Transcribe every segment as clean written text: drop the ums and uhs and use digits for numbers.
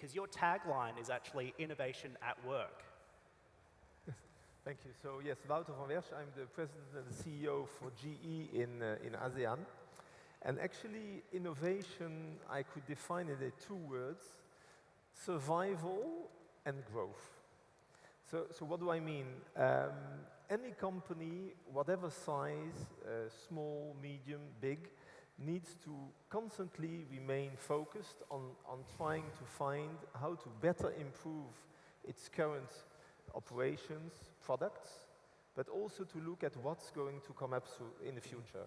because your tagline is actually innovation at work. Thank you. So yes, Wouter van Wersch, I'm the president and the CEO for GE in ASEAN. And actually, innovation, I could define it in 2 words: survival and growth. So what do I mean? Any company, whatever size, small, medium, big, needs to constantly remain focused on trying to find how to better improve its current operations, products, but also to look at what's going to come up in the future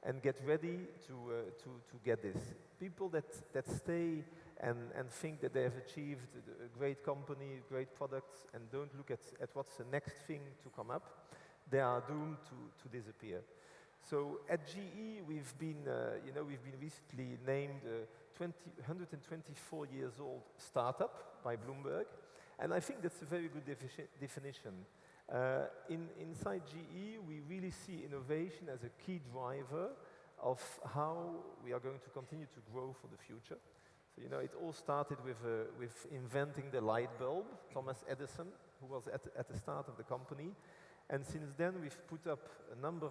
and get ready to get this. People that stay and think that they have achieved a great company, great products, and don't look at what's the next thing to come up, they are doomed to disappear. So at GE, we've been recently named 124 years old startup by Bloomberg, and I think that's a very good definition. Inside GE, we really see innovation as a key driver of how we are going to continue to grow for the future. So, it all started with inventing the light bulb, Thomas Edison, who was at the start of the company. And since then, we've put up a number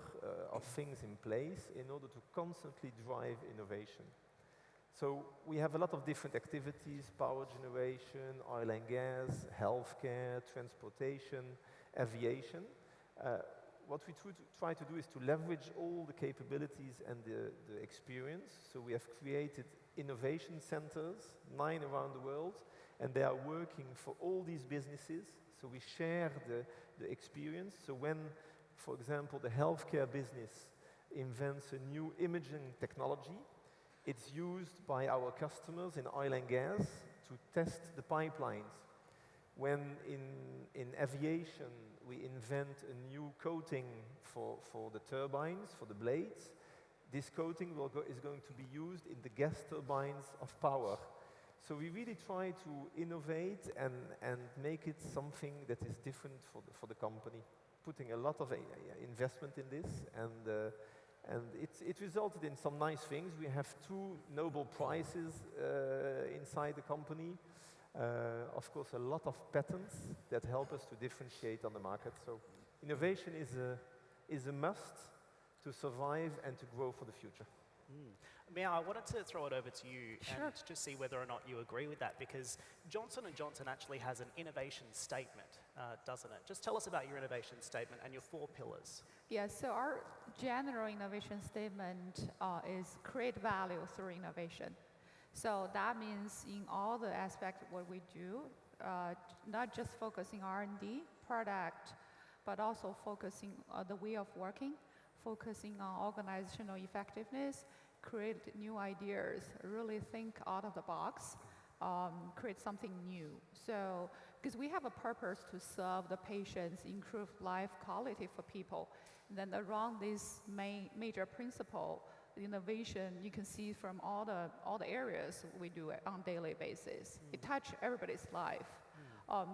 of things in place in order to constantly drive innovation. So we have a lot of different activities: power generation, oil and gas, healthcare, transportation, aviation. What we try to do is to leverage all the capabilities and the experience. So we have created innovation centers, 9 around the world, and they are working for all these businesses. So we share the experience. So when, for example, the healthcare business invents a new imaging technology, it's used by our customers in oil and gas to test the pipelines. When in aviation we invent a new coating for the turbines, for the blades, this coating is going to be used in the gas turbines of power. So we really try to innovate and make it something that is different for the company, putting a lot of investment in this, and it resulted in some nice things. We have 2 Nobel Prizes inside the company. Of course, a lot of patents that help us to differentiate on the market. So innovation is a must to survive and to grow for the future. Miao, I wanted to throw it over to you Sure. and just see whether or not you agree with that, because Johnson & Johnson actually has an innovation statement, doesn't it? Just tell us about your innovation statement and your 4 pillars. Yeah, so our general innovation statement is create value through innovation. So that means in all the aspects of what we do, not just focusing R&D, product, but also focusing on the way of working, focusing on organizational effectiveness, create new ideas, really think out of the box, create something new. So, because we have a purpose to serve the patients, improve life quality for people. And then around this major principle, innovation, you can see from all the areas we do it on a daily basis. It touches everybody's life.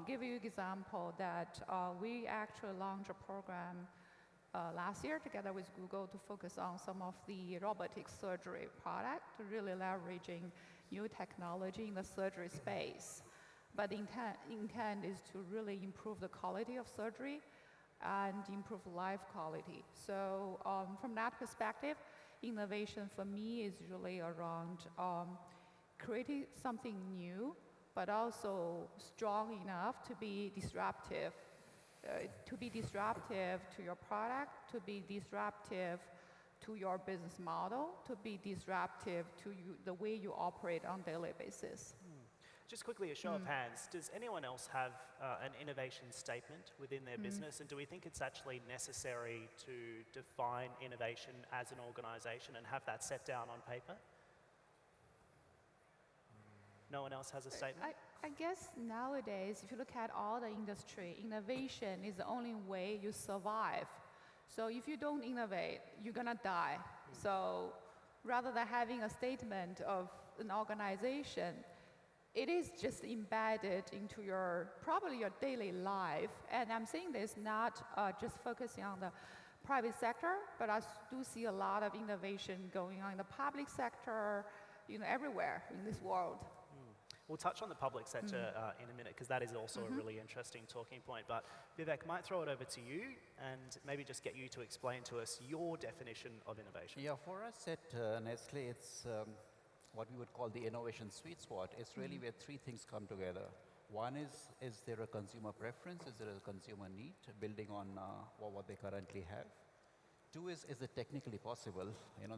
Give you an example that we actually launched a program last year together with Google to focus on some of the robotic surgery product, really leveraging new technology in the surgery space. But the intent is to really improve the quality of surgery and improve life quality. So from that perspective, innovation for me is really around creating something new, but also strong enough to be disruptive. To your product, to be disruptive to your business model, to be disruptive to the way you operate on a daily basis. Just quickly, a show of hands, does anyone else have an innovation statement within their business, and do we think it's actually necessary to define innovation as an organization and have that set down on paper? No one else has a statement? I guess nowadays, if you look at all the industry, innovation is the only way you survive. So if you don't innovate, you're gonna die. So rather than having a statement of an organization, it is just embedded into probably your daily life. And I'm saying this not just focusing on the private sector, but I do see a lot of innovation going on in the public sector, everywhere in this world. We'll touch on the public sector in a minute, because that is also a really interesting talking point. But Vivek, might throw it over to you and maybe just get you to explain to us your definition of innovation. Yeah, for us at Nestle, it's what we would call the innovation sweet spot. It's really where three things come together. One is there a consumer preference? Is there a consumer need, building on what they currently have? Two is it technically possible?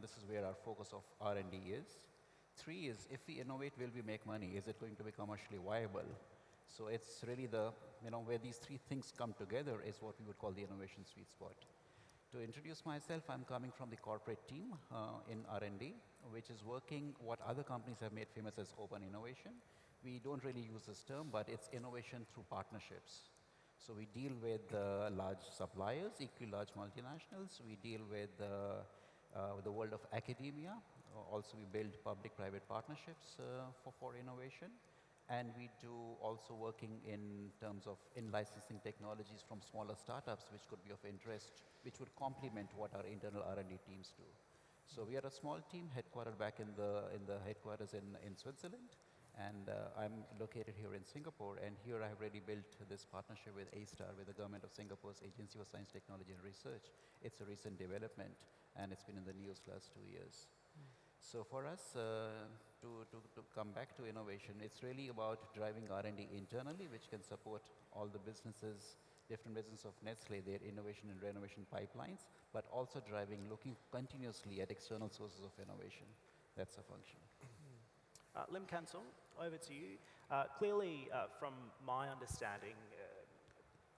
This is where our focus of R&D is. Three is, if we innovate, will we make money? Is it going to be commercially viable? So it's really where these three things come together is what we would call the innovation sweet spot. To introduce myself, I'm coming from the corporate team in R&D, which is working what other companies have made famous as open innovation. We don't really use this term, but it's innovation through partnerships. So we deal with large suppliers, equally large multinationals. We deal with the world of academia. Also, we build public-private partnerships for innovation. And we do also working in terms of in-licensing technologies from smaller startups, which could be of interest, which would complement what our internal R&D teams do. So we are a small team headquartered back in the headquarters in Switzerland. And I'm located here in Singapore, and here I have really built this partnership with A*STAR, with the Government of Singapore's Agency for Science, Technology and Research. It's a recent development, and it's been in the news last 2 years. So for us, to come back to innovation, it's really about driving R&D internally, which can support all the businesses, different businesses of Nestle, their innovation and renovation pipelines, but also looking continuously at external sources of innovation. That's a function. Lim Kansong, over to you. Clearly, from my understanding,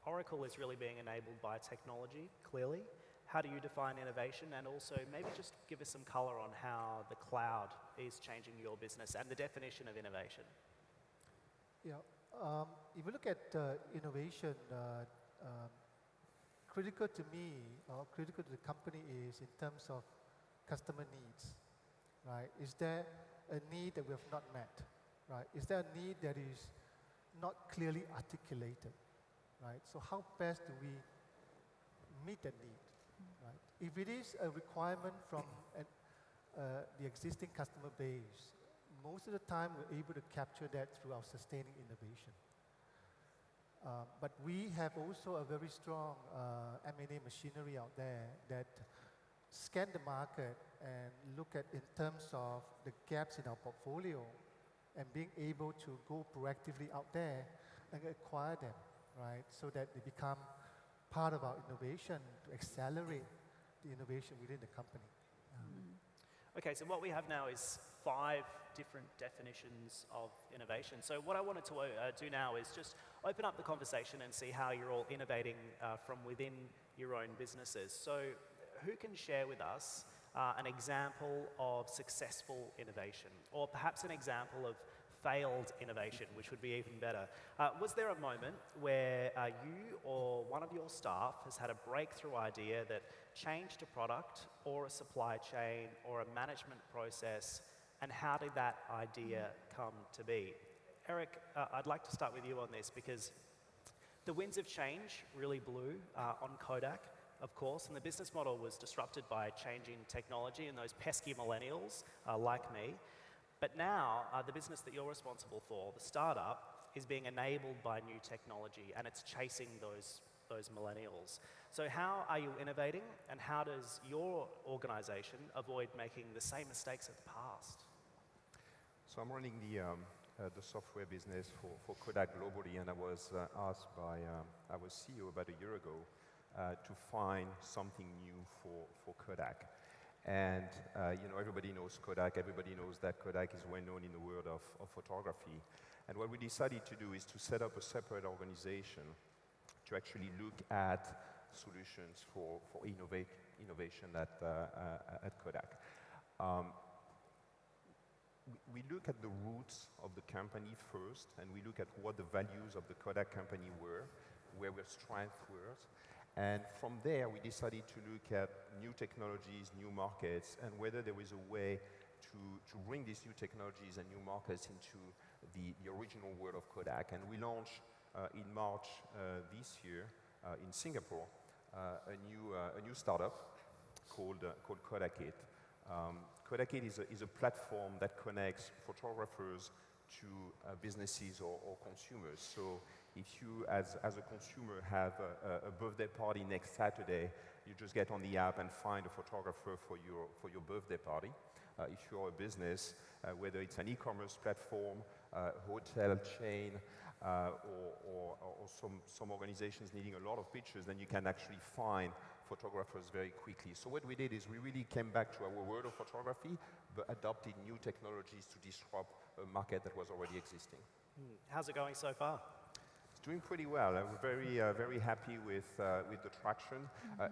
Oracle is really being enabled by technology, clearly. How do you define innovation? And also, maybe just give us some color on how the cloud is changing your business and the definition of innovation. Yeah, if you look at innovation, critical to me, or critical to the company is in terms of customer needs, right? Is there a need that we have not met, right? Is there a need that is not clearly articulated, right? So how best do we meet that need, right? If it is a requirement from the existing customer base, most of the time we're able to capture that through our sustaining innovation. But we have also a very strong M&A machinery out there that scan the market and look at in terms of the gaps in our portfolio and being able to go proactively out there and acquire them, right? So that they become part of our innovation to accelerate the innovation within the company. Okay, so what we have now is 5 different definitions of innovation. So what I wanted to do now is just open up the conversation and see how you're all innovating from within your own businesses. So who can share with us an example of successful innovation, or perhaps an example of failed innovation, which would be even better? Was there a moment where you or one of your staff has had a breakthrough idea that changed a product or a supply chain or a management process, and how did that idea come to be? Eric, I'd like to start with you on this, because the winds of change really blew on Kodak, of course, and the business model was disrupted by changing technology and those pesky millennials like me. But now, the business that you're responsible for, the startup, is being enabled by new technology, and it's chasing those millennials. So how are you innovating, and how does your organization avoid making the same mistakes of the past? So I'm running the software business for Kodak globally, and I was asked by our CEO about a year ago to find something new for Kodak. And everybody knows Kodak, everybody knows that Kodak is well known in the world of photography. And what we decided to do is to set up a separate organization to actually look at solutions for innovation at Kodak. We look at the roots of the company first, and we look at what the values of the Kodak company were, where our strengths were. And from there, we decided to look at new technologies, new markets, and whether there was a way to bring these new technologies and new markets into the original world of Kodak. And we launched in March this year in Singapore a new startup called KodakIT. KodakIT is a platform that connects photographers to businesses or consumers. So if you, as a consumer, have a birthday party next Saturday, you just get on the app and find a photographer for your birthday party. If you're a business, whether it's an e-commerce platform, hotel chain, or some organizations needing a lot of pictures, then you can actually find photographers very quickly. So what we did is we really came back to our world of photography, but adopted new technologies to disrupt a market that was already existing. How's it going so far? It's doing pretty well. We're very happy with the traction,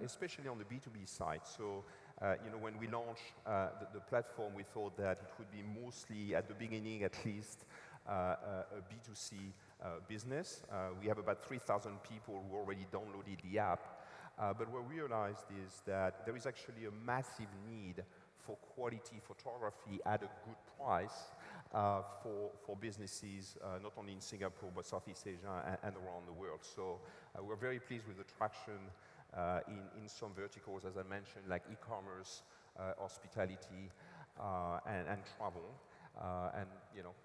especially on the B2B side. So, when we launched the platform, we thought that it would be mostly, at the beginning at least, a B2C business. We have about 3,000 people who already downloaded the app. But what we realized is that there is actually a massive need for quality photography at a good price for businesses, not only in Singapore, but Southeast Asia and around the world. So we're very pleased with the traction in some verticals, as I mentioned, like e-commerce, hospitality, and travel. And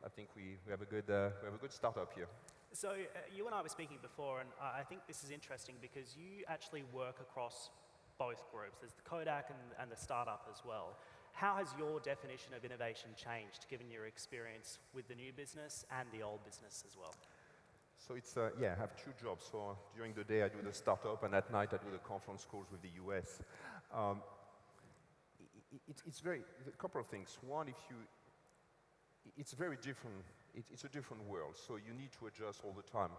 I think we have a good startup here. So you and I were speaking before, and I think this is interesting because you actually work across both groups. There's the Kodak and the startup as well. How has your definition of innovation changed, given your experience with the new business and the old business as well? So it's, I have two jobs. So during the day I do the startup, and at night I do the conference calls with the US. It's a couple of things. One, it's very different. It's a different world, so you need to adjust all the time.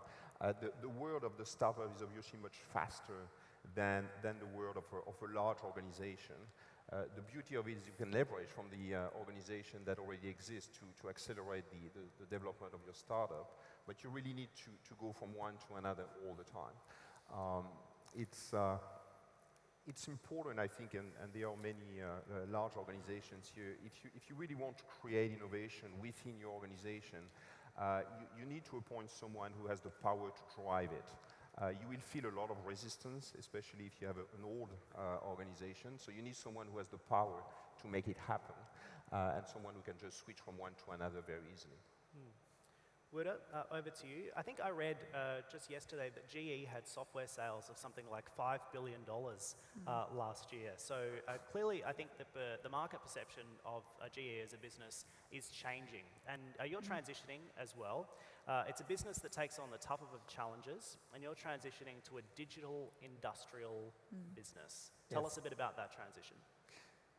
The world of the startup is obviously much faster than the world of a large organization. The beauty of it is you can leverage from the organization that already exists to accelerate the development of your startup, but you really need to go from one to another all the time. It's important, I think, and there are many large organizations here. If you really want to create innovation within your organization, you need to appoint someone who has the power to drive it. You will feel a lot of resistance, especially if you have an old organization. So you need someone who has the power to make it happen, and someone who can just switch from one to another very easily. Wouter, over to you. I think I read just yesterday that GE had software sales of something like $5 billion last year. So clearly, I think that the market perception of GE as a business is changing. And you're transitioning as well. It's a business that takes on the tougher of challenges, and you're transitioning to a digital industrial business. Tell us a bit about that transition.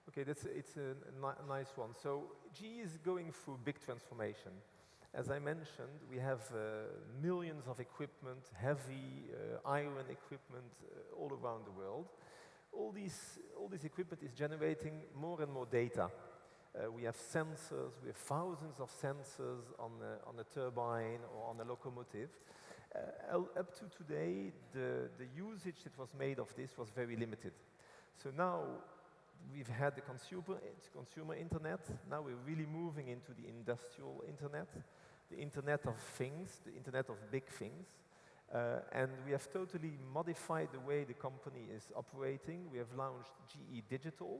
Okay, it's a nice one. So GE is going through big transformation. As I mentioned, we have millions of equipment, heavy iron equipment all around the world. All this equipment is generating more and more data. We have sensors, we have thousands of sensors on a turbine or on a locomotive. Up to today, the usage that was made of this was very limited. So now we've had the consumer internet. Now we're really moving into the industrial internet, the Internet of Things, the Internet of Big Things. And we have totally modified the way the company is operating. We have launched GE Digital,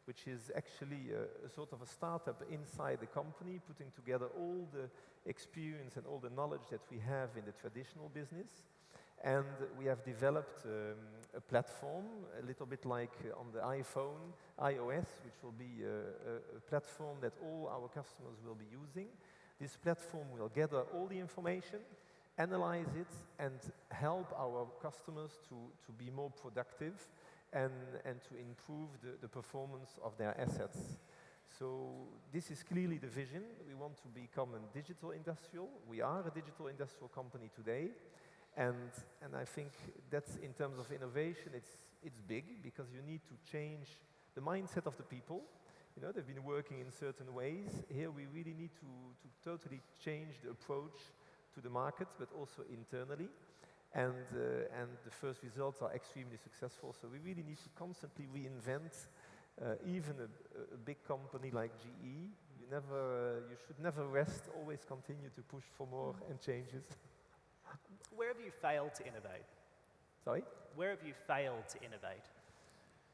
which is actually a sort of a startup inside the company, putting together all the experience and all the knowledge that we have in the traditional business. And we have developed a platform, a little bit like on the iPhone, iOS, which will be a platform that all our customers will be using. This platform will gather all the information, analyze it, and help our customers to be more productive and to improve the performance of their assets. So this is clearly the vision. We want to become a digital industrial. We are a digital industrial company today. And I think that's, in terms of innovation, it's big, because you need to change the mindset of the people. They've been working in certain ways. Here we really need to totally change the approach to the market, but also internally. And the first results are extremely successful. So we really need to constantly reinvent. Even a big company like GE, you should never rest, always continue to push for more and changes. Where have you failed to innovate? Sorry? Where have you failed to innovate?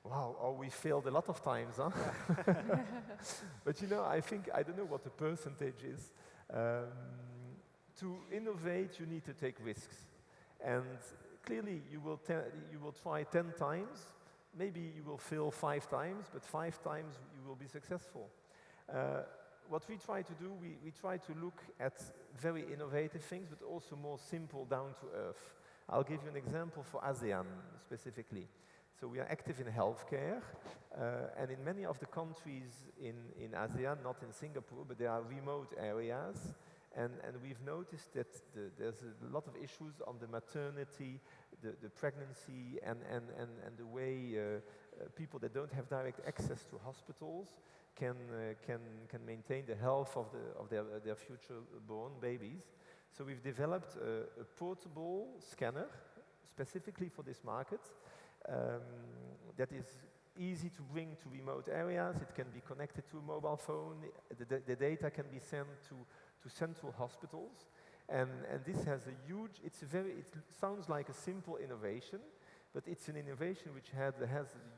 Wow, we failed a lot of times, huh? But I don't know what the percentage is. To innovate, you need to take risks. And clearly, you will try 10 times. Maybe you will fail 5 times, but 5 times you will be successful. What we try to do, we try to look at very innovative things, but also more simple, down to earth. I'll give you an example for ASEAN specifically. So we are active in healthcare, and in many of the countries in ASEAN, not in Singapore, but there are remote areas, and we've noticed that there's a lot of issues on the maternity, the pregnancy, and the way people that don't have direct access to hospitals can maintain the health of their future born babies. So we've developed a portable scanner specifically for this market that is easy to bring to remote areas. It can be connected to a mobile phone. The data can be sent to central hospitals. And this has a huge, it sounds like a simple innovation, but it's an innovation which has a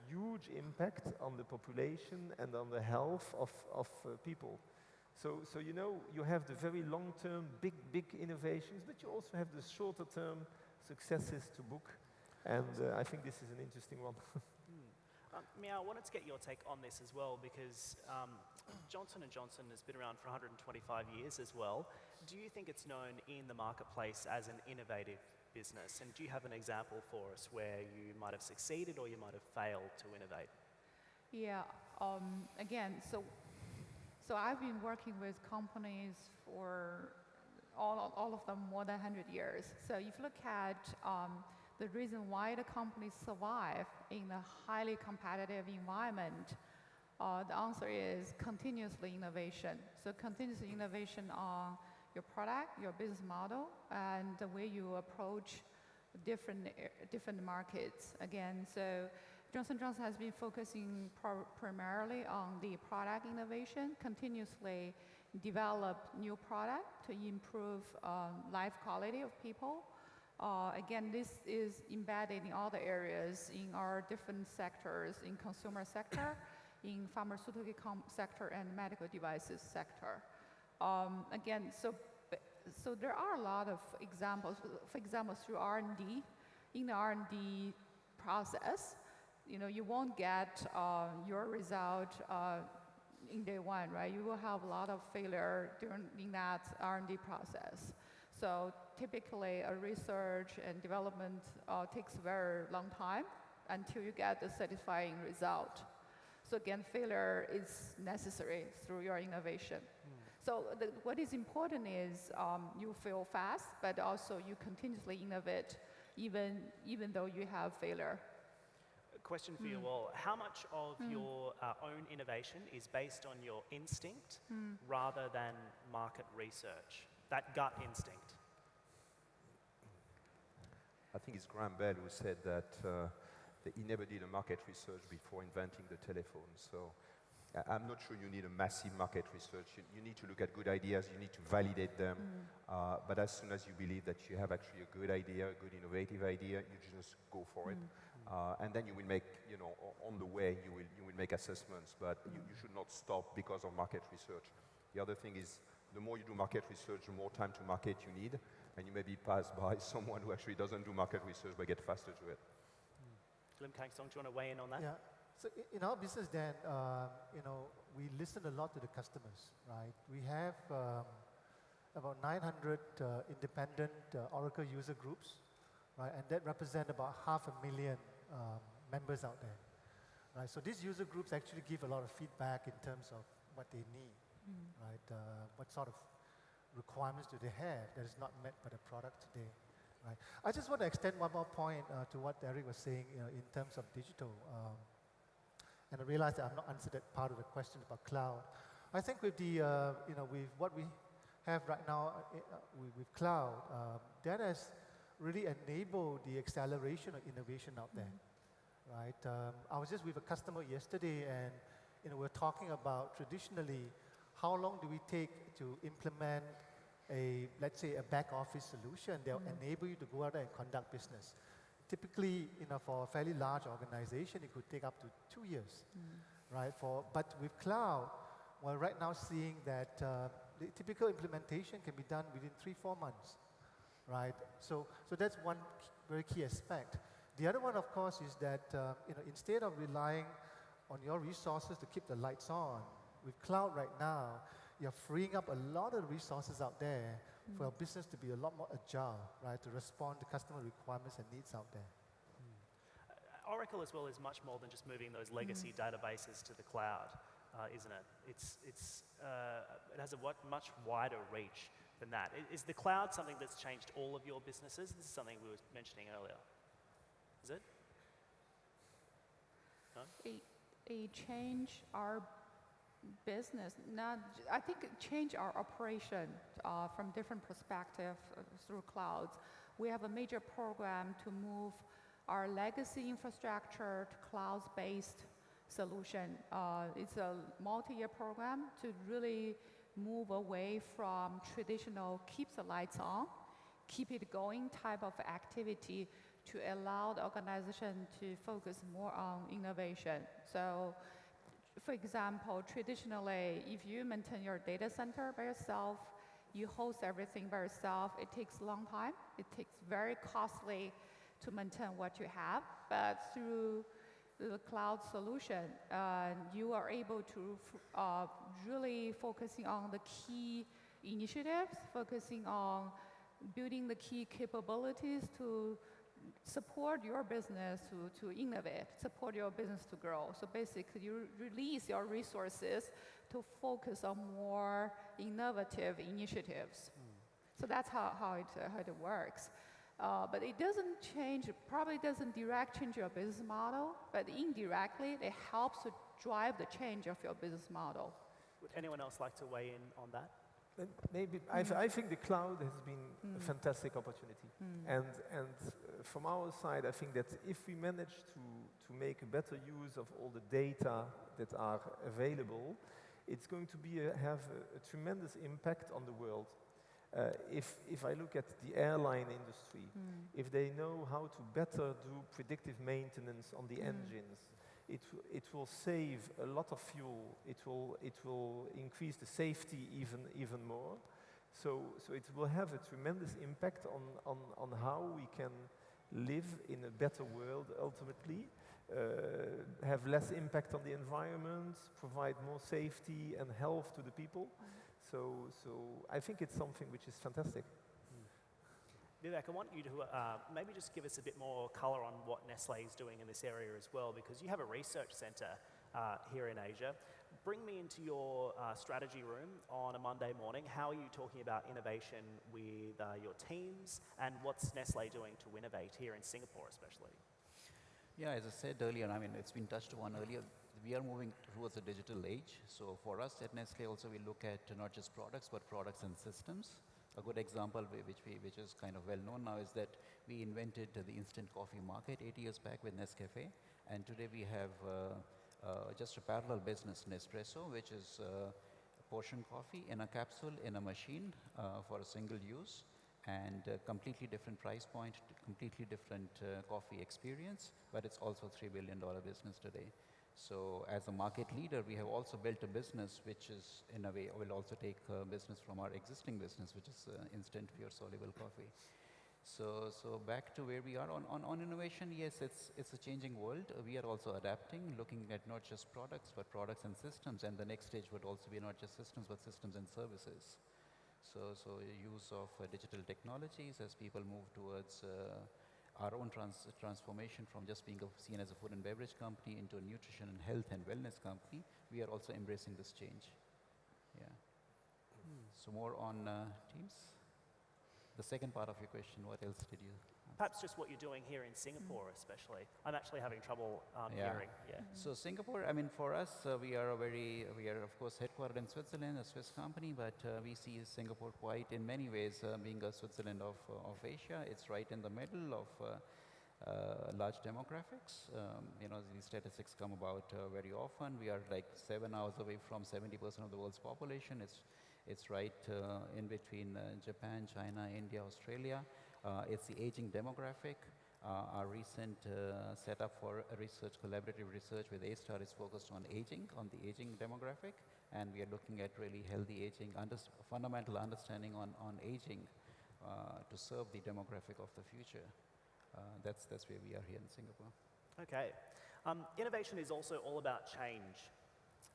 huge impact on the population and on the health of people. So you know, you have the very long-term, big innovations, but you also have the shorter-term successes to book. And I think this is an interesting one. Miao, I wanted to get your take on this as well, because Johnson & Johnson has been around for 125 years as well. Do you think it's known in the marketplace as an innovative business? And do you have an example for us where you might have succeeded or you might have failed to innovate? Yeah, again, so I've been working with companies for all of them more than 100 years. So if you look at the reason why the companies survive in a highly competitive environment, the answer is continuously innovation. So continuous innovation on your product, your business model, and the way you approach different markets. Again, so Johnson & Johnson has been focusing primarily on the product innovation, continuously develop new product to improve life quality of people. Again, this is embedded in all the areas in our different sectors, in consumer sector, in pharmaceutical sector, and medical devices sector. Again, so there are a lot of examples. For example, through R&D, in the R&D process, you know, you won't get your result in day one, right? You will have a lot of failure in that R&D process. So typically, a research and development takes a very long time until you get the satisfying result. So again, failure is necessary through your innovation. So what is important is you fail fast, but also you continuously innovate even though you have failure. A question for you all. How much of your own innovation is based on your instinct rather than market research, that gut instinct? I think it's Graham Bell who said that he never did a market research before inventing the telephone. So I'm not sure you need a massive market research. You need to look at good ideas, you need to validate them. But as soon as you believe that you have actually a good idea, a good innovative idea, you just go for it. And then you will make, you know, on the way, you will make assessments, but you should not stop because of market research. The other thing is, the more you do market research, the more time to market you need, and you may be passed by someone who actually doesn't do market research but get faster to it. Kang Song, do you want to weigh in on that? Yeah. So in our business, then, you know, we listen a lot to the customers, right? We have about 900 independent Oracle user groups, right? And that represent about 500,000 members out there, right? So these user groups actually give a lot of feedback in terms of what they need, right? What sort of requirements do they have that is not met by the product today, right? I just want to extend one more point to what Eric was saying, you know, in terms of digital. And I realize that I've not answered that part of the question about cloud. I think with the, you know, with what we have right now with cloud, that has really enabled the acceleration of innovation out there, right? I was just with a customer yesterday, and you know, we're talking about traditionally, how long do we take to implement a, let's say, a back office solution that will enable you to go out there and conduct business. Typically, you know, for a fairly large organization, it could take up to 2 years, right? But with cloud, we're right now seeing that the typical implementation can be done within 3-4 months, right? So that's one very key aspect. The other one, of course, is that instead of relying on your resources to keep the lights on, with cloud right now, you're freeing up a lot of resources out there for our business to be a lot more agile, right, to respond to customer requirements and needs out there. Oracle as well is much more than just moving those legacy databases to the cloud, isn't it? It has a much wider reach than that. Is the cloud something that's changed all of your businesses? This is something we were mentioning earlier. Is it? No? It changed our business. I think it changed our operation from different perspectives through clouds. We have a major program to move our legacy infrastructure to cloud-based solution. It's a multi-year program to really move away from traditional keep the lights on, keep it going type of activity to allow the organization to focus more on innovation. So, for example, traditionally, if you maintain your data center by yourself, you host everything by yourself, it takes a long time. It takes very costly to maintain what you have. But through the cloud solution, you are able to really focusing on the key initiatives, focusing on building the key capabilities to support your business to innovate, support your business to grow. So basically, you release your resources to focus on more innovative initiatives. So that's how it works. But it doesn't change, probably doesn't directly change your business model, but indirectly, it helps to drive the change of your business model. Would anyone else like to weigh in on that? Maybe I think the cloud has been a fantastic opportunity, and from our side, I think that if we manage to make a better use of all the data that are available, it's going to have a tremendous impact on the world. If I look at the airline industry, if they know how to better do predictive maintenance on the engines, it will save a lot of fuel. It will increase the safety even more. So it will have a tremendous impact on how we can live in a better world ultimately, have less impact on the environment, provide more safety and health to the people. So I think it's something which is fantastic. Vivek, I want you to maybe just give us a bit more color on what Nestle is doing in this area as well, because you have a research center here in Asia. Bring me into your strategy room on a Monday morning. How are you talking about innovation with your teams, and what's Nestle doing to innovate here in Singapore especially? Yeah, as I said earlier, I mean, it's been touched on earlier, we are moving towards a digital age. So for us at Nestle also, we look at not just products, but products and systems. A good example, which is kind of well known now, is that we invented the instant coffee market 8 years back with Nescafe, and today we have just a parallel business, Nespresso, which is portion coffee in a capsule in a machine for a single use, and completely different price point, completely different coffee experience, but it's also a $3 billion business today. So as a market leader, we have also built a business which is, in a way, will also take business from our existing business, which is instant pure soluble coffee. So back to where we are on innovation, yes, it's a changing world. We are also adapting, looking at not just products, but products and systems, and the next stage would also be not just systems, but systems and services. So use of digital technologies as people move towards our own transformation from just being seen as a food and beverage company into a nutrition and health and wellness company. We are also embracing this change. Yeah. So more on teams. The second part of your question, what else did you? Perhaps just what you're doing here in Singapore especially. I'm actually having trouble hearing. Yeah. So Singapore, I mean, for us, we are of course headquartered in Switzerland, a Swiss company, but we see Singapore quite in many ways being a Switzerland of Asia. It's right in the middle of large demographics. These statistics come about very often. We are like 7 hours away from 70% of the world's population. It's right in between Japan, China, India, Australia. It's the aging demographic. Our recent setup for collaborative research with A-Star is focused on the aging demographic, and we are looking at really healthy aging, fundamental understanding on aging to serve the demographic of the future. That's where we are here in Singapore. Okay. Innovation is also all about change.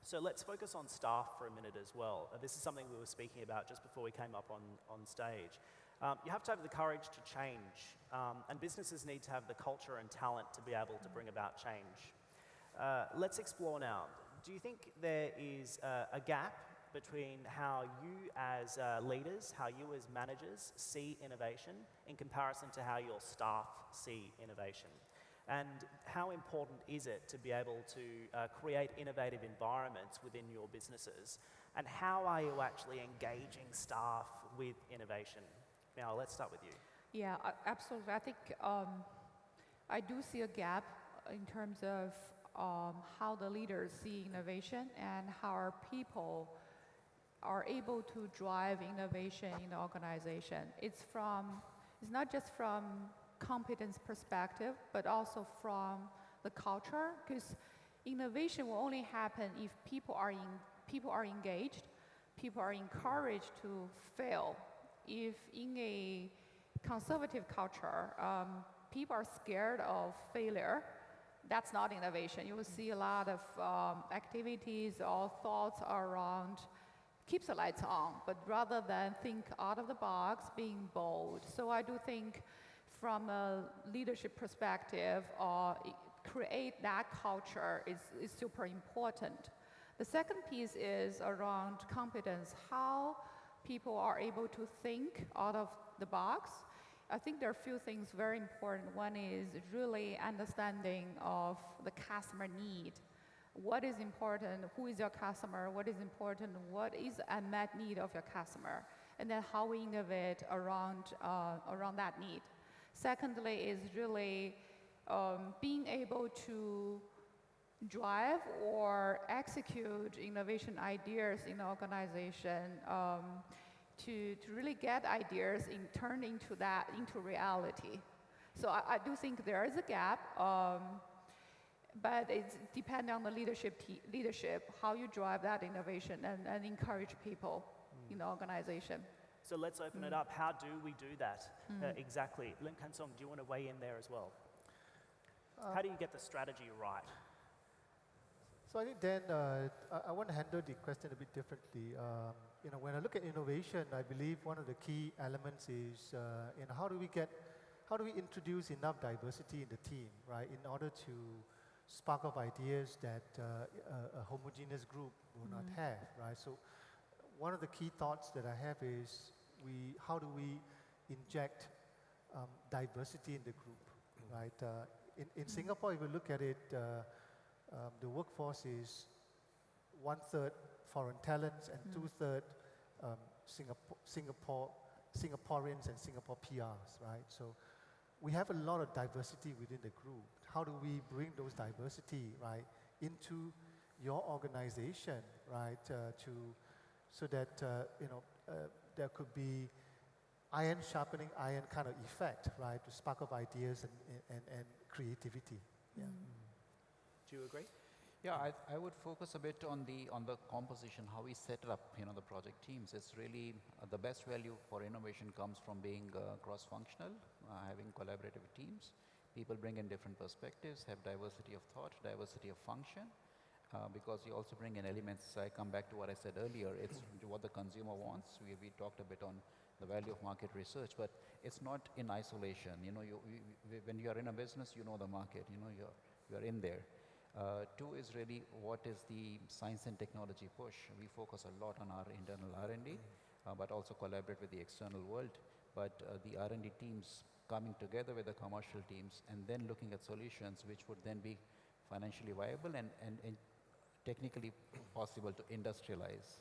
So let's focus on staff for a minute as well. This is something we were speaking about just before we came up on stage. You have to have the courage to change, and businesses need to have the culture and talent to be able to bring about change. Let's explore now. Do you think there is a gap between how you as leaders, how you as managers see innovation in comparison to how your staff see innovation? And how important is it to be able to create innovative environments within your businesses? And how are you actually engaging staff with innovation? Now, let's start with you. Yeah, absolutely. I think I do see a gap in terms of how the leaders see innovation and how our people are able to drive innovation in the organization. It's not just from competence perspective, but also from the culture, because innovation will only happen if people are engaged, people are encouraged to fail. If in a conservative culture, people are scared of failure, that's not innovation. You will see a lot of activities or thoughts around keeps the lights on, but rather than think out of the box, being bold. So I do think from a leadership perspective, create that culture is super important. The second piece is around competence, how people are able to think out of the box. I think there are a few things very important. One is really understanding of the customer need. What is important? Who is your customer? What is important? What is the unmet need of your customer? And then how we innovate around that need. Secondly is really being able to drive or execute innovation ideas in the organization to really get ideas turned into reality. So I do think there is a gap, but it's depending on the leadership, how you drive that innovation and encourage people in the organization. So let's open it up. How do we do that exactly? Lim Kan Song, do you want to weigh in there as well? How do you get the strategy right? So I think then I want to handle the question a bit differently. When I look at innovation, I believe one of the key elements is how do we introduce enough diversity in the team, right, in order to spark up ideas that a homogeneous group will not have, right? So one of the key thoughts that I have is how do we inject diversity in the group, right? In Singapore, if you look at it, the workforce is 1/3 foreign talents and 2/3 Singaporeans and Singapore PRs, right? So we have a lot of diversity within the group. How do we bring those diversity, right, into your organization, right, so that there could be iron sharpening iron kind of effect, right, to spark up ideas and creativity. Yeah. Do you agree? Yeah, I would focus a bit on the composition, how we set up, the project teams. It's really the best value for innovation comes from being cross-functional, having collaborative teams. People bring in different perspectives, have diversity of thought, diversity of function, because you also bring in elements. I come back to what I said earlier. It's what the consumer wants. We talked a bit on the value of market research, but it's not in isolation. When you are in a business, you know the market. You are in there. Two is really what is the science and technology push. We focus a lot on our internal R&D, but also collaborate with the external world. But the R&D teams coming together with the commercial teams and then looking at solutions which would then be financially viable and technically possible to industrialize.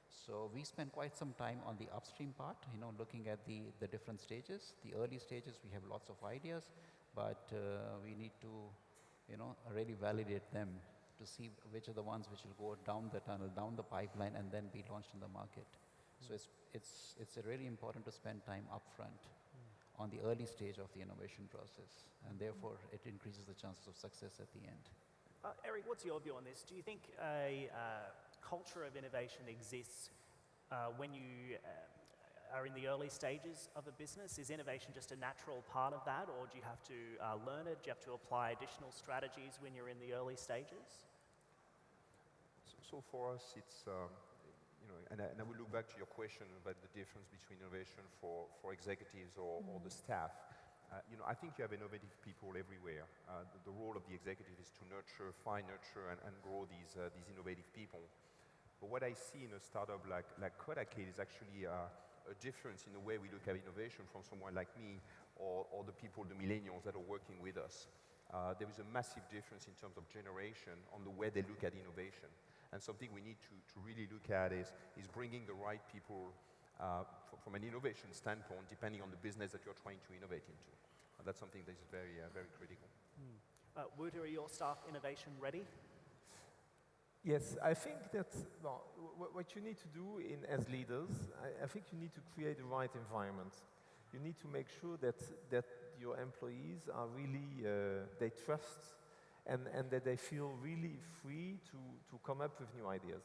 So we spend quite some time on the upstream part, looking at the different stages. The early stages, we have lots of ideas, but we need to really validate them to see which are the ones which will go down the tunnel, down the pipeline, and then be launched in the market. So it's really important to spend time upfront on the early stage of the innovation process, and therefore it increases the chances of success at the end. Eric, what's your view on this? Do you think a culture of innovation exists when you are in the early stages of a business? Is innovation just a natural part of that, or do you have to learn it? Do you have to apply additional strategies when you're in the early stages? So for us, it's, and I will look back to your question about the difference between innovation for executives or the staff. I think you have innovative people everywhere. The role of the executive is to nurture, nurture, and grow these innovative people. But what I see in a startup like KodakIT is actually a difference in the way we look at innovation from someone like me or the people, the millennials that are working with us. There is a massive difference in terms of generation on the way they look at innovation. And something we need to really look at is bringing the right people from an innovation standpoint, depending on the business that you're trying to innovate into. And that's something that is very, very critical. Wouter, are your staff innovation ready? Yes, I think that what you need to do as leaders, I think you need to create the right environment. You need to make sure that your employees are really, they trust and that they feel really free to come up with new ideas.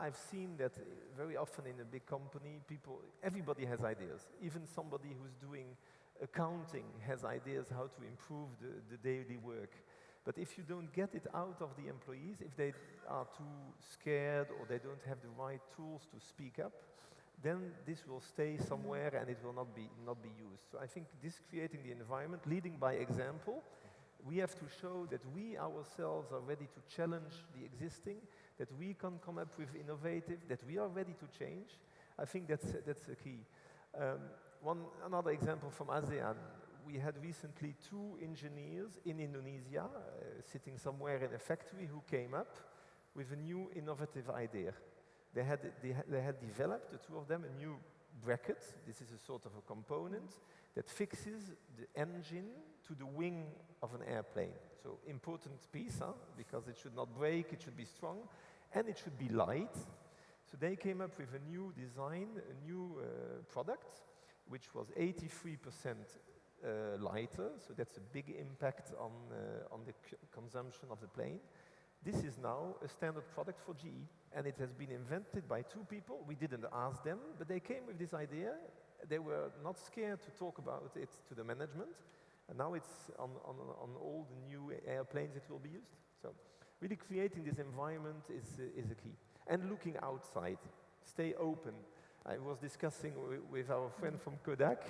I've seen that very often in a big company, everybody has ideas. Even somebody who's doing accounting has ideas how to improve the daily work. But if you don't get it out of the employees, if they are too scared or they don't have the right tools to speak up, then this will stay somewhere and it will not be used. So I think this creating the environment, leading by example, we have to show that we ourselves are ready to challenge the existing, that we can come up with innovative, that we are ready to change. I think that's the key. Another example from ASEAN, we had recently 2 engineers in Indonesia sitting somewhere in a factory who came up with a new innovative idea. They had developed, the 2 of them, a new bracket. This is a sort of a component that fixes the engine to the wing of an airplane. So important piece, because it should not break, it should be strong, and it should be light. So they came up with a new design, a new product, which was 83% lighter, so that's a big impact on the consumption of the plane. This is now a standard product for GE, and it has been invented by 2 people. We didn't ask them, but they came with this idea. They were not scared to talk about it to the management, and now it's on all the new airplanes it will be used. So really creating this environment is a key. And looking outside, stay open. I was discussing with our friend from Kodak.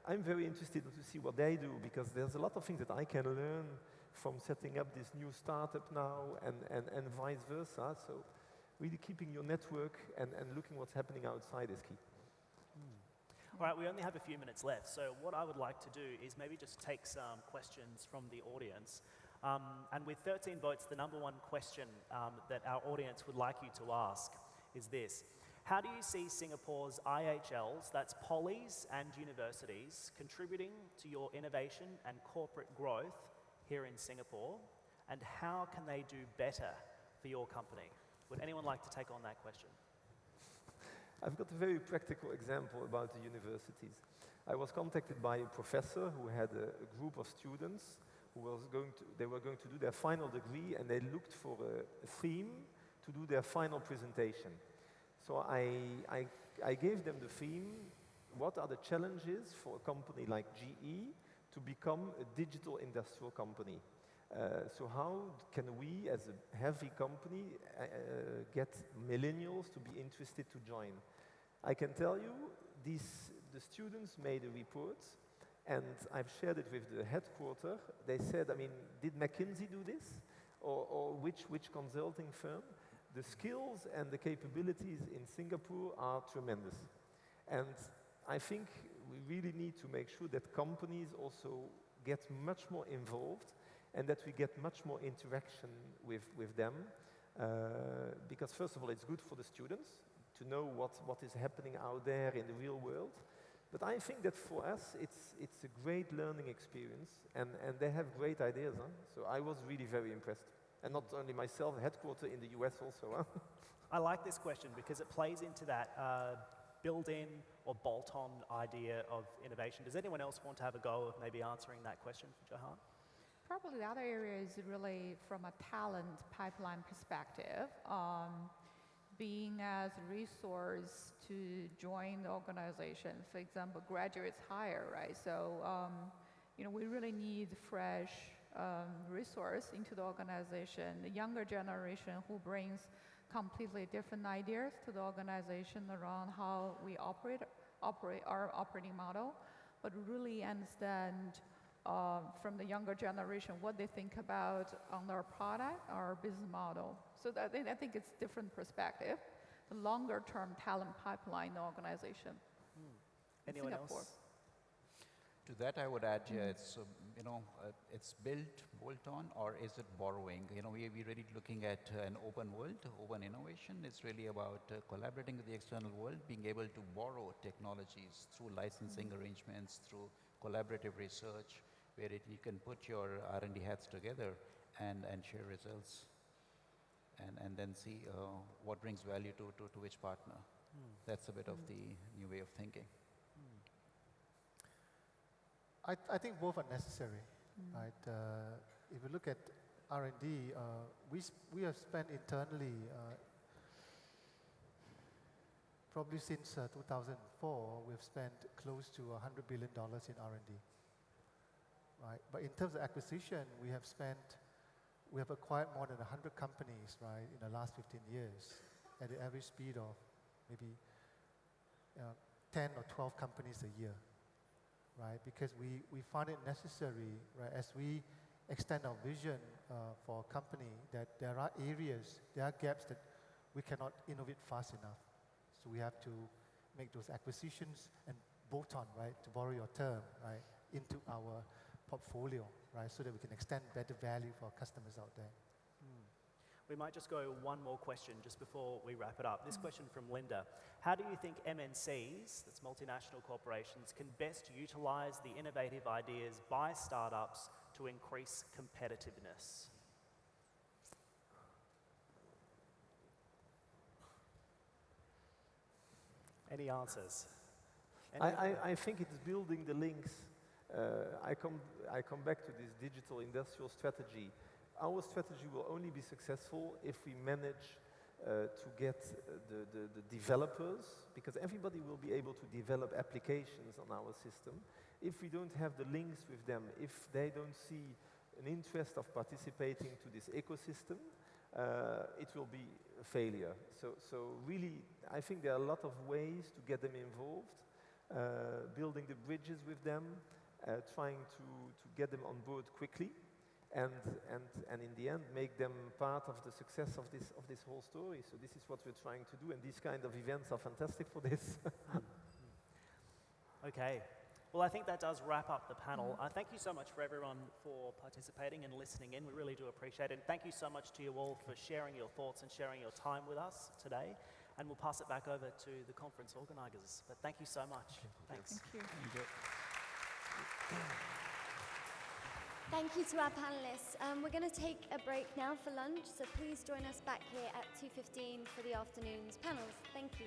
I'm very interested to see what they do, because there's a lot of things that I can learn from setting up this new startup now and vice versa. So really keeping your network and looking what's happening outside is key. All right, we only have a few minutes left, so what I would like to do is maybe just take some questions from the audience. And with 13 votes, the number 1 question that our audience would like you to ask is this. How do you see Singapore's IHLs, that's polys and universities, contributing to your innovation and corporate growth here in Singapore? And how can they do better for your company? Would anyone like to take on that question? I've got a very practical example about the universities. I was contacted by a professor who had a group of students who were going to do their final degree, and they looked for a theme to do their final presentation. So I gave them the theme, what are the challenges for a company like GE to become a digital industrial company? So how can we, as a heavy company, get millennials to be interested to join? I can tell you, the students made a report, and I've shared it with the headquarters. They said, did McKinsey do this? Or which consulting firm? The skills and the capabilities in Singapore are tremendous. And I think we really need to make sure that companies also get much more involved and that we get much more interaction with them. Because first of all, it's good for the students to know what is happening out there in the real world. But I think that for us, it's a great learning experience, and they have great ideas. So I was really very impressed. And not only myself, headquarters in the US also. I like this question because it plays into that build-in or bolt-on idea of innovation? Does anyone else want to have a go of maybe answering that question for Johan? Probably the other area is really from a talent pipeline perspective. Being as a resource to join the organization, for example, graduates hire, right? So, we really need fresh resource into the organization, the younger generation who brings completely different ideas to the organization around how we operate our operating model, but really understand from the younger generation what they think about on their product, our business model. So I think it's different perspective. The longer term talent pipeline in the organization. Anyone Singapore. else? To that, I would add, it's it's built, bolt-on, or is it borrowing? We're really looking at an open world, open innovation. It's really about collaborating with the external world, being able to borrow technologies through licensing arrangements, through collaborative research, where you can put your R&D hats together and share results, and then see what brings value to which partner. That's a bit of the new way of thinking. I think both are necessary, right? If you look at R&D, we have spent internally, probably since 2004, we've spent close to $100 billion in R&D, right? But in terms of acquisition, we have acquired more than 100 companies, right, in the last 15 years, at the average speed of maybe 10 or 12 companies a year. Right, because we find it necessary, right, as we extend our vision for a company, that there are gaps that we cannot innovate fast enough. So we have to make those acquisitions and bolt on, right, to borrow your term, right, into our portfolio, right, so that we can extend better value for our customers out there. We might just go one more question just before we wrap it up. This question from Linda. How do you think MNCs, that's multinational corporations, can best utilize the innovative ideas by startups to increase competitiveness? Any answers? I think it's building the links. I come back to this digital industrial strategy. Our strategy will only be successful if we manage to get the developers, because everybody will be able to develop applications on our system. If we don't have the links with them, if they don't see an interest of participating to this ecosystem, it will be a failure. So really, I think there are a lot of ways to get them involved, building the bridges with them, trying to get them on board quickly. And in the end, make them part of the success of this whole story. So this is what we're trying to do, and these kind of events are fantastic for this. Okay. Well, I think that does wrap up the panel. Thank you so much for everyone for participating and listening in. We really do appreciate it. And thank you so much to you all for sharing your thoughts and sharing your time with us today. And we'll pass it back over to the conference organisers. But thank you so much. Thanks. Thank you. Thank you. Thank you to our panellists. We're going to take a break now for lunch, so please join us back here at 2:15 for the afternoon's panels. Thank you.